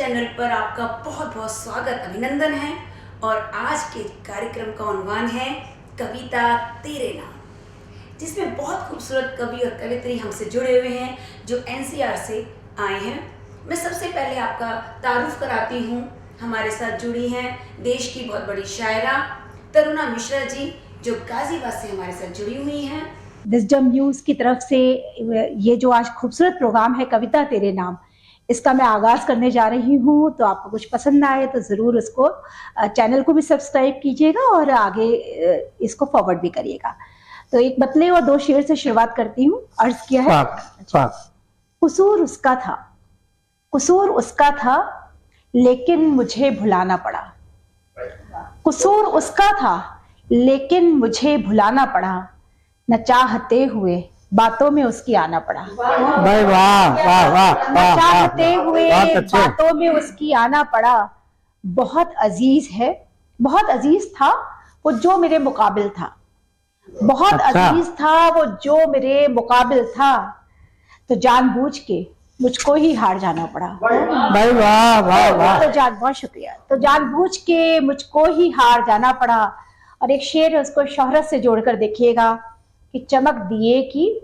Channel पर आपका बहुत बहुत स्वागत अभिनंदन है। और आज के कार्यक्रम का उन्वान है कविता तेरे नाम, जिसमें बहुत खूबसूरत कवि और कवित्री हमसे जुड़े हुए हैं जो एनसीआर से आए हैं। मैं सबसे पहले आपका तारुफ कराती हूँ। हमारे साथ जुड़ी हैं देश की बहुत बड़ी शायरा तरुणा मिश्रा जी, जो गाजीबाद से हमारे साथ जुड़ी हुई हैं। विजडम न्यूज़ की तरफ से ये जो आज खूबसूरत प्रोग्राम है कविता तेरे नाम, इसका मैं आगाज़ करने जा रही हूँ। तो आपको कुछ पसंद आए तो ज़रूर उसको चैनल को भी सब्सक्राइब कीजिएगा और आगे इसको फॉरवर्ड भी करिएगा। तो एक मतले और दो शेर से शुरुआत करती हूँ। अर्ज किया है, कसूर उसका था, कसूर उसका था लेकिन मुझे भुलाना पड़ा। कसूर उसका था लेकिन मुझे भुलाना पड़ा, न चाहते हुए बातों में उसकी आना पड़ा। भाई वाह वाह वाह, न चाहते हुए बातों में उसकी आना पड़ा। बहुत अजीज है, बहुत अजीज था वो जो मेरे मुकाबिल था, बहुत अजीज था वो जो मेरे मुकाबिल था। तो जानबूझ के मुझको ही हार जाना पड़ा। भाई वाह वाह वाह, तो बहुत शुक्रिया। तो जानबूझ के मुझको ही हार जाना पड़ा। और एक शेर है, उसको शोहरत से जोड़कर देखिएगा कि चमक दिए की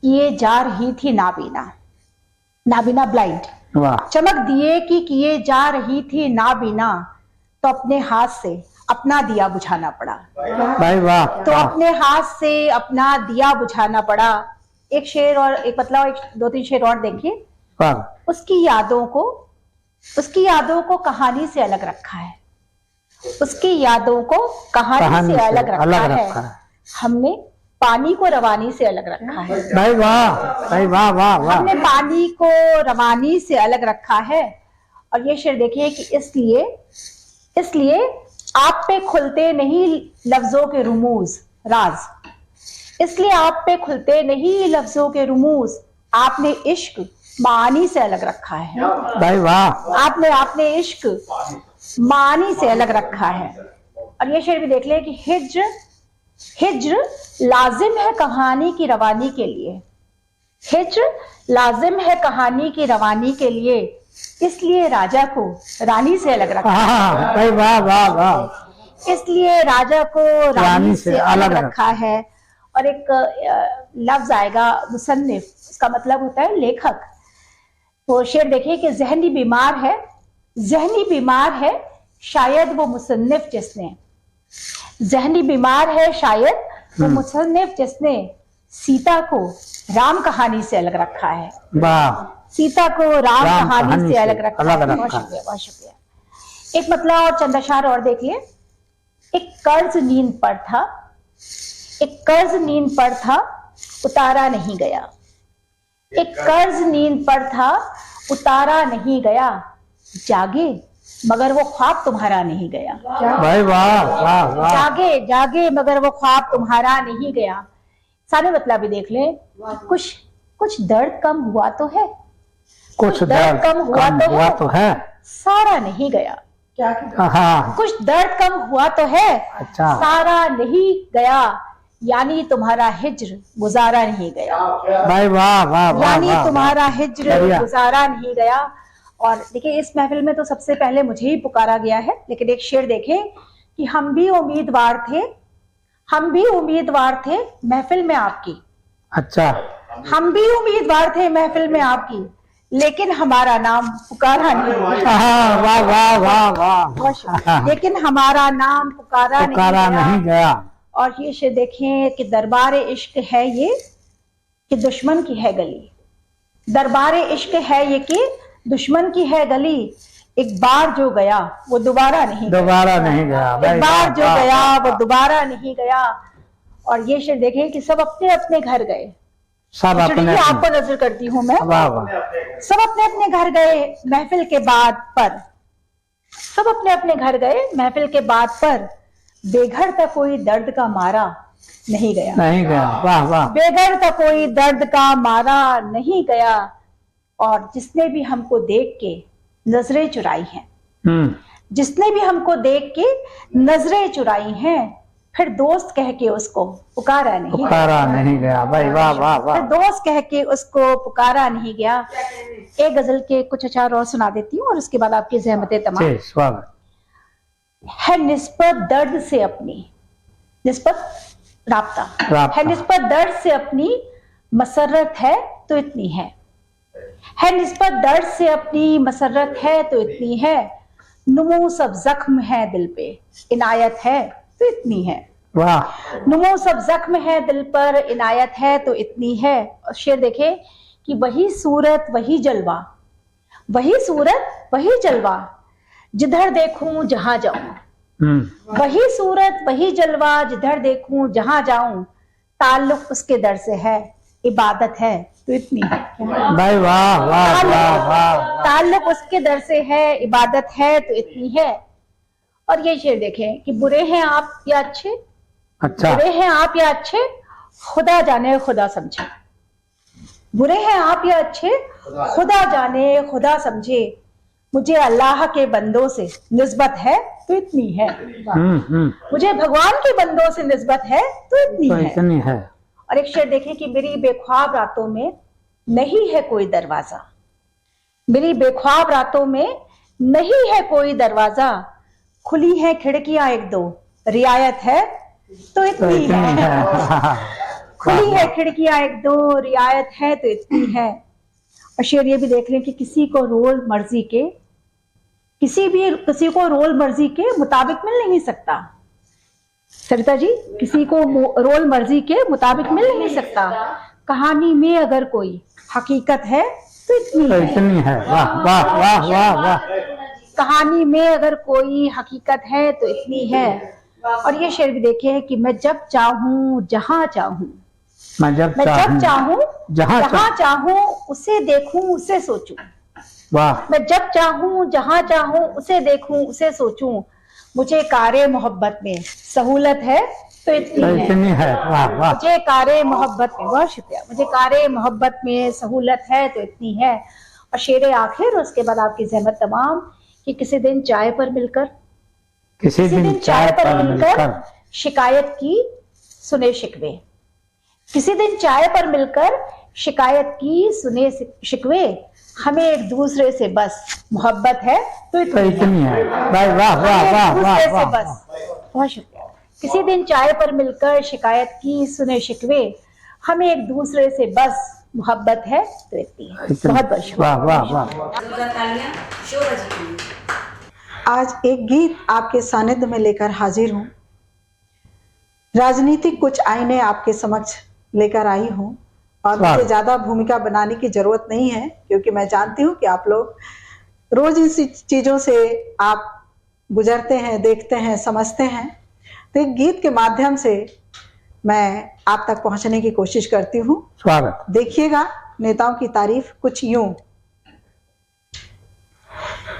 किए जा रही थी नाबीना, नाबीना ब्लाइंड, चमक दिए की किए जा रही थी नाबीना, तो अपने हाथ से अपना दिया बुझाना पड़ा। भाई वाह, तो अपने हाथ से अपना दिया बुझाना पड़ा। एक शेर और एक मतलब एक दो तीन शेर और देखिए। उसकी यादों को कहानी से अलग रखा है, उसकी यादों को कहानी से अलग रखा है। हमने पानी को रवानी से अलग रखा है। भाई वाह, भाई वाह वाह वाह, हमने पानी को रवानी से अलग रखा है। और ये शेर देखिए कि इसलिए आप पे खुलते नहीं लफ्जों के रुमूज राज, इसलिए आप पे खुलते नहीं लफ्जों के रुमूज, आपने इश्क मानी से अलग रखा है। भाई वाह, आपने इश्क मानी से अलग रखा है। और ये शेर भी देख ले कि हिज्र लाजिम है कहानी की रवानी के लिए, हिज्र लाजिम है कहानी की रवानी के लिए, इसलिए राजा को रानी से अलग रखा है। भाई वाह वाह वाह, इसलिए राजा को रानी से अलग रखा है। और एक लफ्ज आएगा मुसन्निफ, इसका मतलब होता है लेखक। तो शेर देखिए कि जहनी बीमार है शायद वो मुसन्निफ जिसने, जहनी बीमार है शायद वो मुसन्निफ जिसने सीता को राम कहानी से अलग रखा है। सीता को राम कहानी से अलग रखा है। बहुत शुक्रिया, बहुत शुक्रिया। एक मतलब और चंद अशार और देखिए। एक कर्ज नींद पर था उतारा नहीं गया, एक कर्ज नींद पर था उतारा नहीं गया, जागे मगर वो ख्वाब तुम्हारा नहीं गया। भाई वाह वाह वाह, जागे मगर वो ख्वाब तुम्हारा नहीं गया। सारे मतलब भी देख लें। कुछ दर्द कम हुआ तो है, कुछ दर्द कम हुआ तो है, सारा नहीं गया। हाँ, कुछ दर्द कम हुआ तो है, अच्छा, सारा नहीं गया, यानी तुम्हारा हिज्र गुजारा नहीं गया। भाई वाह वाह वाह, यानी तुम्हारा हिज्र गुजारा नहीं गया। और देखिए इस महफिल में तो सबसे पहले मुझे ही पुकारा गया है, लेकिन एक शेर देखें कि हम भी उम्मीदवार थे महफिल में आपकी। अच्छा, हम भी उम्मीदवार थे महफिल में आपकी, लेकिन हमारा नाम पुकारा नहीं गया। वाह वाह वाह वाह, लेकिन हमारा नाम पुकारा नहीं गया। और ये शेर देखें कि दरबारे इश्क है ये कि दुश्मन की है गली, दरबारे इश्क है ये कि दुश्मन की है गली, एक बार जो गया वो दोबारा नहीं गया। एक बार जो गया वो दोबारा नहीं गया। और ये शेर देखें कि सब अपने अपने घर गए, सब अपने आपको नजर करती हूँ मैं, सब अपने अपने घर गए महफिल के बाद पर, सब अपने अपने घर गए महफिल के बाद पर, बेघर तक कोई दर्द का मारा नहीं गया। वाह वाह, बेघर तक कोई दर्द का मारा नहीं गया। और जिसने भी हमको देख के नजरें चुराई हैं, जिसने भी हमको देख के नजरें चुराई हैं, फिर दोस्त कह के उसको पुकारा नहीं गया। पुकारा नहीं गया। भाई वाह वाह फिर वाह। दोस्त कह के उसको पुकारा नहीं गया। एक गजल के कुछ अशार और सुना देती हूँ और उसके बाद आपकी ज़हमतें तमाम। जी, स्वागत। है निस्बत दर्द से अपनी, निस्बत राब्ता है, निस्बत दर्द से अपनी मसरत है तो इतनी है निस्बत दर्द से अपनी मसरत है तो इतनी है, नुमू सब जख्म है दिल पे इनायत है तो इतनी है। वाह। नुमू सब जख्म है दिल पर इनायत है तो इतनी है। और शेर देखे कि वही सूरत वही जलवा, वही सूरत वही जलवा, जिधर देखूं जहां जाऊं, वही सूरत वही जलवा, जिधर देखूं जहां जाऊं, ताल्लुक उसके दर से है इबादत है तो इतनी है। भाई वाह वाह वाह वाह। ताल्लुक उसके दर से है इबादत है तो इतनी है। और ये शेर देखें कि बुरे हैं आप या अच्छे, अच्छा। बुरे हैं आप या अच्छे, खुदा जाने खुदा समझे, बुरे हैं आप या अच्छे, खुदा जाने खुदा समझे, मुझे अल्लाह के बंदों से निस्बत है तो इतनी है। मुझे भगवान के बंदों से निस्बत है तो इतनी तो इतनी है। और एक शेर देखें कि मेरी बेख्वाब रातों में नहीं है कोई दरवाजा, मेरी बेख्वाब रातों में नहीं है कोई दरवाजा, खुली है खिड़कियां एक दो, रियायत है तो इतनी है। खुली है खिड़कियां एक दो, रियायत है तो इतनी है। और शेर ये भी देख लें कि किसी को रोल मर्जी के, किसी को रोल मर्जी के मुताबिक मिल नहीं सकता। सरिता जी, किसी को रोल मर्जी के मुताबिक मिल नहीं सकता, कहानी में अगर कोई हकीकत है तो इतनी है। इतनी है। वाह वाह वाह वाह वाह। कहानी में अगर कोई हकीकत है तो इतनी है। और ये शेर भी देखे कि मैं जब चाहूं जहां चाहूं, मैं जब चाहूं जहां चाहूं उसे देखूं उसे सोचूं, वाह। मैं जब चाहूं जहां चाहूं उसे देखूं उसे सोचूं, मुझे कारे मोहब्बत में सहूलत है तो इतनी है। वाह वाह। मुझे कारे मोहब्बत में, बहुत शुक्रिया, मुझे कारे मोहब्बत में सहूलत है तो इतनी है। और शेर आखिर उसके बाद आपकी ज़हमत तमाम कि किसी दिन चाय पर मिलकर, किसी दिन चाय पर मिलकर शिकायत की सुने शिकवे, किसी दिन चाय पर मिलकर शिकायत की सुने शिकवे, हमें एक दूसरे से बस मोहब्बत है तो इतनी है। भाई वाह वाह वाह वाह वाह। बस, बहुत शुक्रिया। किसी दिन चाय पर मिलकर शिकायत की सुने शिकवे, हमें एक दूसरे से बस मोहब्बत है तो इतनी है। बहुत बहुत शुक्रिया। वाह वाह वाह। जोरदार तालियां शोभा जी के लिए। आज एक गीत आपके सानिध्य में लेकर हाजिर हूँ। राजनीतिक कुछ आईने आपके समक्ष लेकर आई हूँ और मुझे ज्यादा भूमिका बनाने की जरूरत नहीं है, क्योंकि मैं जानती हूँ कि आप लोग रोज इन चीजों से आप गुजरते हैं, देखते हैं, समझते हैं। तो एक गीत के माध्यम से मैं आप तक पहुंचने की कोशिश करती हूँ। स्वागत। देखिएगा, नेताओं की तारीफ कुछ यूं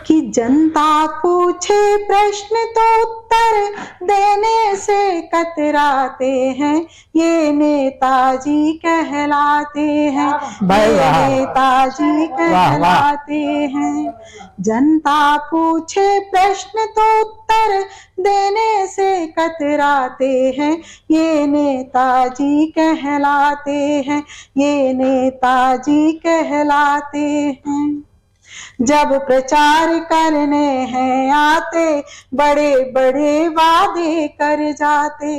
कि जनता पूछे प्रश्न तो उत्तर देने से कतराते हैं, ये नेताजी कहलाते हैं, ये नेताजी कहलाते हैं। जनता पूछे प्रश्न तो उत्तर देने से कतराते हैं, ये नेताजी कहलाते हैं, ये नेताजी कहलाते हैं। जब प्रचार करने हैं आते, बड़े बड़े वादे कर जाते,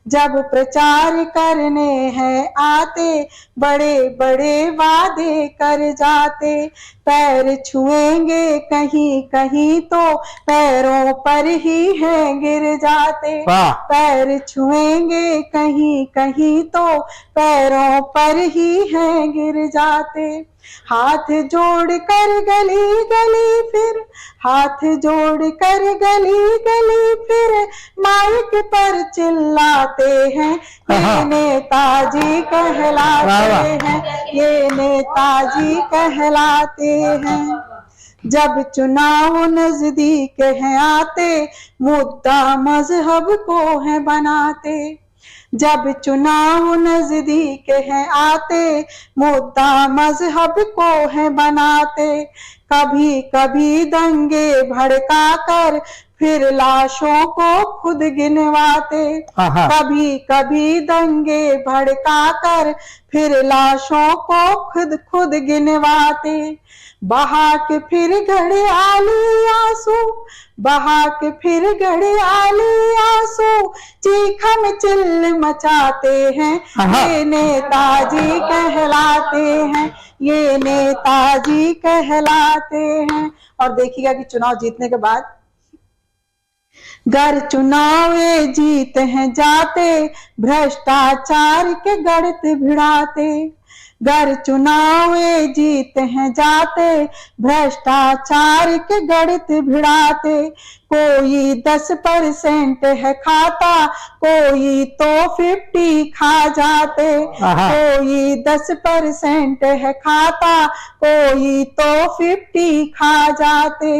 जब प्रचार करने हैं आते, बड़े बड़े वादे कर जाते। पैर छुएंगे कहीं कहीं तो पैरों पर ही है गिर जाते, पैर छुएंगे कहीं कहीं तो पैरों पर ही है गिर जाते। हाथ जोड़ कर गली गली फिर, हाथ जोड़ कर गली गली फिर माइक पर चिल्लाते हैं, ये नेताजी कहलाते हैं, ये नेताजी कहलाते हैं। जब चुनाव नजदीक है आते, मुद्दा मजहब को है बनाते, जब चुनाव नजदीक है आते, मुद्दा मजहब को है बनाते। कभी कभी दंगे भड़का कर फिर लाशों को खुद गिनवाते। कभी कभी दंगे भड़का कर फिर लाशों को खुद गिनवाते। बहा के फिर गड़े आली आंसू, बहा के फिर गड़े आली आंसू, चीखा में चिल्ल मचाते हैं। ये नेताजी कहलाते हैं, ये नेताजी कहलाते हैं। और देखिएगा कि चुनाव जीतने के बाद गर चुनाव जीत हैं जाते, भ्रष्टाचार के गढ़त भिड़ाते। गर चुनाव जीत हैं जाते, भ्रष्टाचार के गढ़त भिड़ाते। कोई 10% है खाता, कोई तो 50 खा जाते। कोई 10% है खाता, कोई तो 50 खा जाते।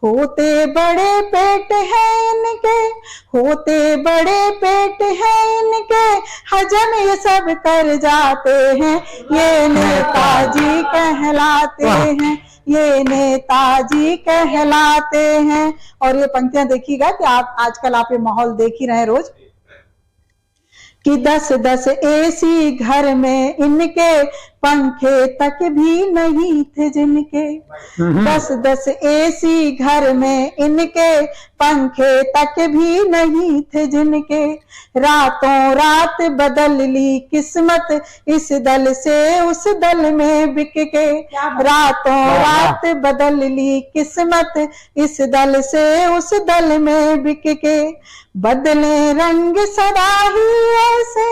होते बड़े पेट हैं इनके, होते बड़े पेट हैं इनके, हजम ये सब कर जाते हैं। ये नेताजी कहलाते हैं, ये नेताजी कहलाते हैं। और ये पंक्तियां देखिएगा कि आप आजकल आप ये माहौल देख ही रहे हैं रोज कि 10-10 एसी घर में इनके, पंखे तक भी नहीं थे जिनके। 10-10 एसी घर में इनके, पंखे तक भी नहीं थे जिनके। रातों रात बदल ली किस्मत, इस दल से उस दल में बिक के। रातों रात बदल ली किस्मत, इस दल से उस दल में बिक के। बदले रंग सदा ही ऐसे,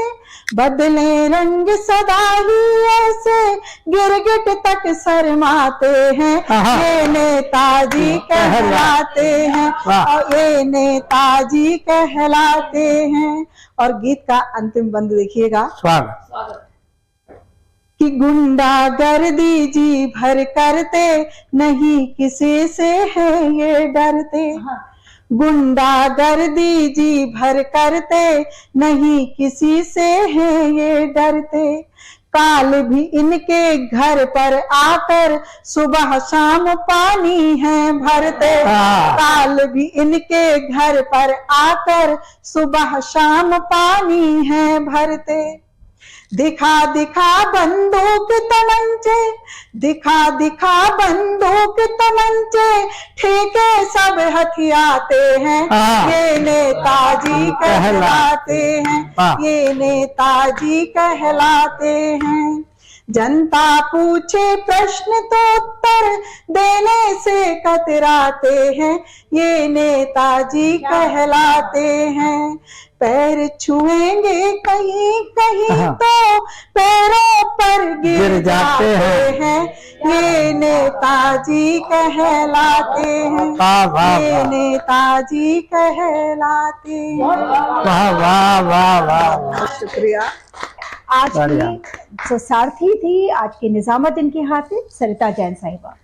बदले रंग सदा ही ऐसे, गिरगिट तक शर्माते हैं। ये नेताजी कहलाते हैं, और ये नेताजी कहलाते हैं। और गीत का अंतिम बंद देखिएगा कि गुंडागर्दी जी भर करते, नहीं किसी से है ये डरते। गुंडागर्दी जी भर करते, नहीं किसी से है ये डरते। काल भी इनके घर पर आकर सुबह शाम पानी है भरते। काल भी इनके घर पर आकर सुबह शाम पानी है भरते। दिखा दिखा बंदूक तमंचे, दिखा दिखा बंदूक तमंचे, ठेके सब हथियाते हैं। ये नेताजी कहलाते हैं, ये नेताजी कहलाते हैं। जनता पूछे प्रश्न तो उत्तर देने से कतराते हैं। ये नेताजी कहलाते हैं। पैर छुएंगे कहीं कहीं तो पैरों पर गिर जाते हैं। ये नेताजी कहलाते हैं, ये नेताजी कहलाते हैं। वाह वाह वाह वाह, शुक्रिया। आज की जो सारथी थी, आज की निजामत इनके हाथ में सरिता जैन साहिबा।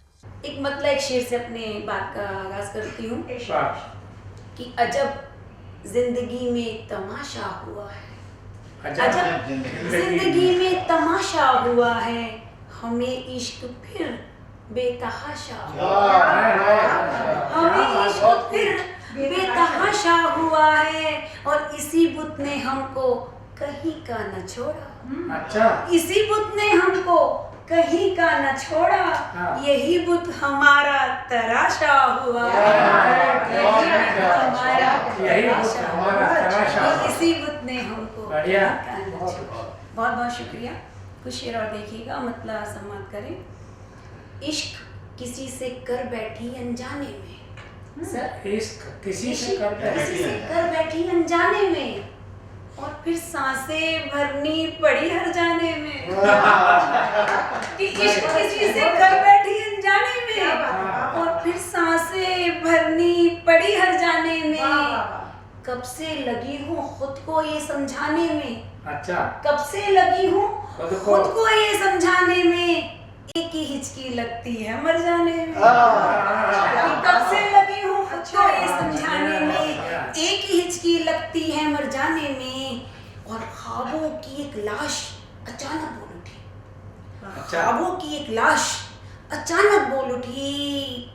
एक मतलब एक शेर से अपने बात का आगाज करती हूँ कि अजब जिंदगी में तमाशा हुआ है, अजब जिंदगी में तमाशा हुआ है, हमें इश्क फिर बेतहाशा हुआ है, हमें इश्क फिर बेतहाशा हुआ है। और इसी बुत ने हमको कहीं का न छोड़ा। अच्छा, इसी बुत ने हमको कहीं का न छोड़ा, यही बुत हमारा तराशा हुआ है। इसी बुत ने हमको कहीं का न छोड़ा। बहुत बहुत शुक्रिया। कुछ शेर और देखिएगा, मतलब सम्मान करें। इश्क किसी से कर बैठी अनजाने में, सर इश्क किसी से कर बैठी अनजाने में, और फिर सांसें भरनी पड़ी हर जाने में। कि इश्क किसी से कर बैठी अनजाने में, और फिर सांसें भरनी पड़ी हर जाने में। कब से लगी हूँ खुद को ये समझाने में, अच्छा, कब से लगी हूँ खुद को ये समझाने में, एक ही हिचकी लगती है मर जाने में। कब से लगी हूँ खुद को ये समझाने में, एक ही हिचकी लगती है मर जाने में। और ख्वाबों की एक लाश अचानक बोल उठी। अच्छा। ख्वाबों की एक लाश अचानक बोल उठी,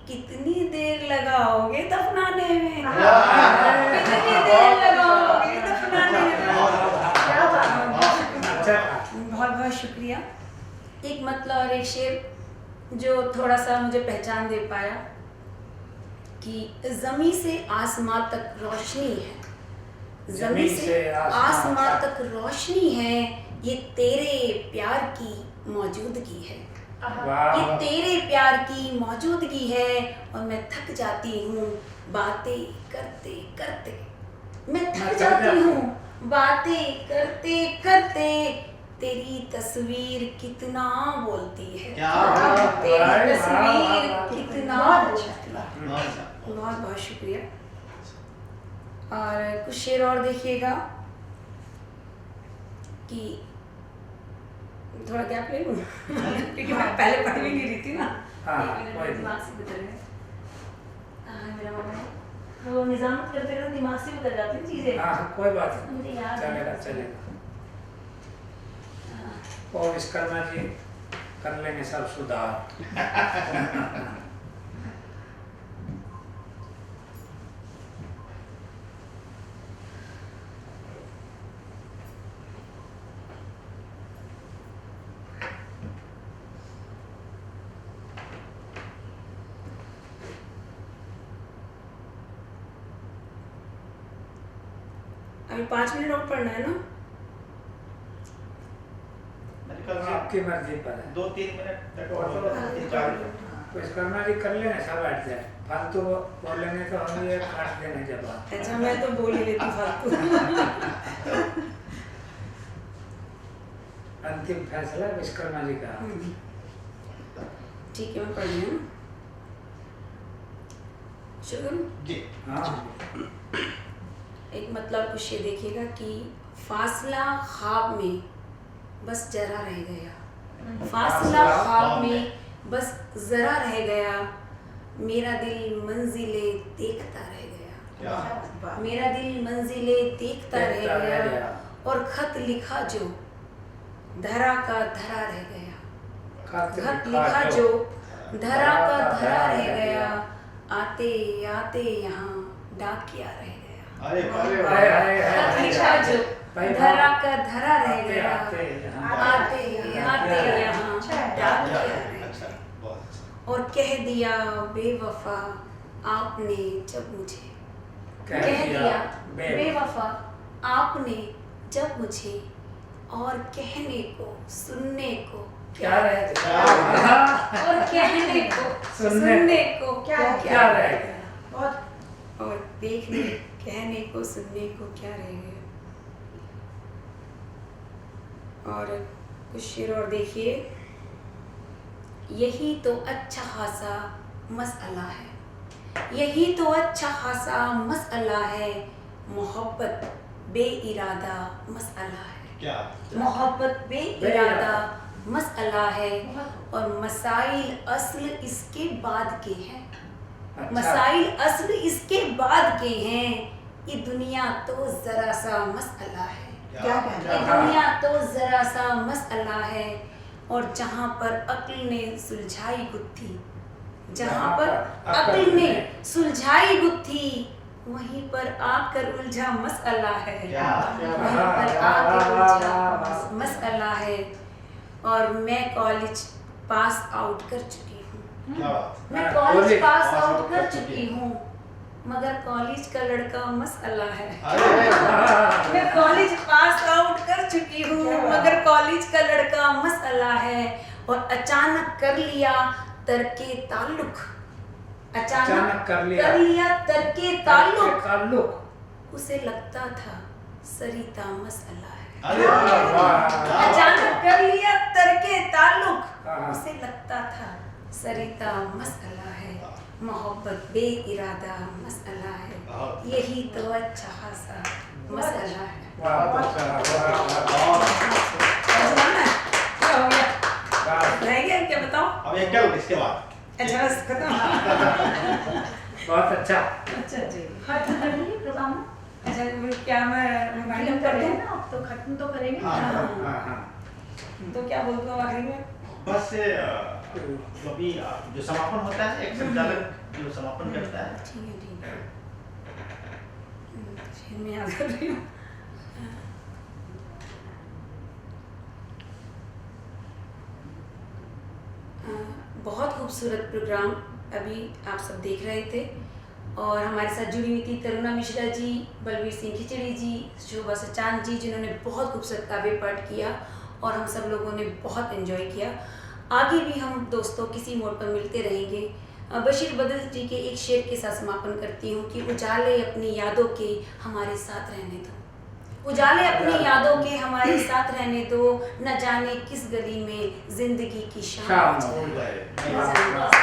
कितनी देर लगाओगे दफनाने में, कितनी देर लगाओगे दफनाने में। बहुत बहुत शुक्रिया। एक मतलब और एक शेर जो थोड़ा सा मुझे पहचान दे पाया कि ज़मीं से आसमां तक रोशनी है, ज़मीं से आसमां तक रोशनी है, ये तेरे प्यार की मौजूदगी है, ये तेरे प्यार की मौजूदगी है। और मैं थक जाती हूँ बातें करते करते, मैं थक जाती हूँ बातें करते करते। तेरी तस्वीर कितना बोलती है, तेरी तस्वीर कितना बोलती है। बहुत बहुत शुक्रिया। और कुछ शेर और देखिएगा कि थोड़ा गैप ले लूँ क्योंकि मैं पहले पढ़ भी नहीं रही थी ना। हाँ, एक मिनट कोई दिमाग से गुजर गए। मेरा मामा वो निजामत करते करते दिमाग से गुजर जाती हैं चीज़ें। हाँ, कोई बात नहीं, मुझे याद चलेगा नहीं। चलेगा। और विश्वकर्मा जी कर लेंगे सब सुधार। अभी 5 मिनट और पढ़ना है ना? आपकी मर्जी पर है। 2-3 मिनट विश्वकर्मा जी कर लेंगे सब बैठ जाए, फालतू बोलेंगे तो हम ये काट देंगे जवाब। अच्छा, मैं तो बोल ही लेती फालतू। अंतिम फैसला विश्वकर्मा जी का। ठीक है, मैं पढ़ रही हूँ। शुरू करूँ? जी। हाँ, एक मतलब कुछ ये देखिएगा कि फासला ख्वाब में बस जरा रह गया, फासला ख्वाब में बस जरा रह गया, मेरा दिल मंजिले देखता रह गया, मेरा दिल मंजिले देखता रह गया। और खत लिखा जो धरा का धरा रह गया, खत लिखा जो धरा का धरा रह गया, आते आते यहाँ डाकिया रह गया। अरे खत लिखा जो धरा का धरा रह गया, आते आते यहाँ डाकिया रह गया। और कह दिया बेवफा आपने जब मुझे, कह दिया बेवफा आपने जब मुझे, और कहने को सुनने को क्या रह गया, और कहने को सुनने को क्या रह गया, और देखने कहने को सुनने को क्या रह गया। और कुछ शेर और देखिए, यही तो अच्छा खासा मसला है, यही तो अच्छा खासा मसला है, मोहब्बत बेइरादा मसला है, मोहब्बत बेइरादा मसला है। और मसाइल असल इसके बाद के हैं, मसाइल असल इसके बाद के हैं, ये दुनिया तो जरा सा मसला है, ये दुनिया तो जरा सा मसला है। और जहाँ पर अक्ल ने सुलझाई गुत्थी, जहाँ पर अक्ल ने सुलझाई गुत्थी, वहीं पर आकर उलझा मसला है, वहीं पर आकर उलझा मसला है। और मैं कॉलेज पास आउट कर चुकी हूँ, मैं कॉलेज पास आउट कर चुकी हूँ, मगर कॉलेज का लड़का मसला है। मैं कॉलेज पास आउट कर चुकी हूँ, मगर कॉलेज का लड़का मसला है। और अचानक कर लिया तरके ताल्लुक, अचानक कर लिया तरके ताल्लुक, उसे लगता था सरिता मसला है। अचानक कर लिया तरके ताल्लुक, उसे लगता था सरिता मसला है, मोहब्बत बेइरादा मसला है, यही तो अच्छा खासा मसला है। रह गया क्या, बताओ? अब ये क्या होगा इसके बाद? अच्छा, बस खत्म। बहुत अच्छा। अच्छा जी, प्रोग्राम अच्छा क्या मैं वाइंड कर दूं ना, अब तो खत्म तो करेंगे। हाँ, हाँ। तो क्या बोलते हो आखिरी में? बस जो भी जो समापन होता है, एक संचालक जो समापन करता है। ठीक है। फिर मैं याद कर रही हूँ। बहुत खूबसूरत प्रोग्राम अभी आप सब देख रहे थे और हमारे साथ जुड़ी हुई थी तरुणा मिश्रा जी, बलवीर सिंह खिचड़ी जी, शोभा सचान जी, जिन्होंने बहुत खूबसूरत काव्य पाठ किया और हम सब लोगों ने बहुत एंजॉय किया। आगे भी हम दोस्तों किसी मोड़ पर मिलते रहेंगे। बशीर बदल जी के एक शेर के साथ समापन करती हूँ कि उजाले अपनी यादों के हमारे साथ रहने दो, उजाले अपनी यादों के हमारे साथ रहने दो, न जाने किस गली में जिंदगी की शाम शाम हो हो जाए। जाए।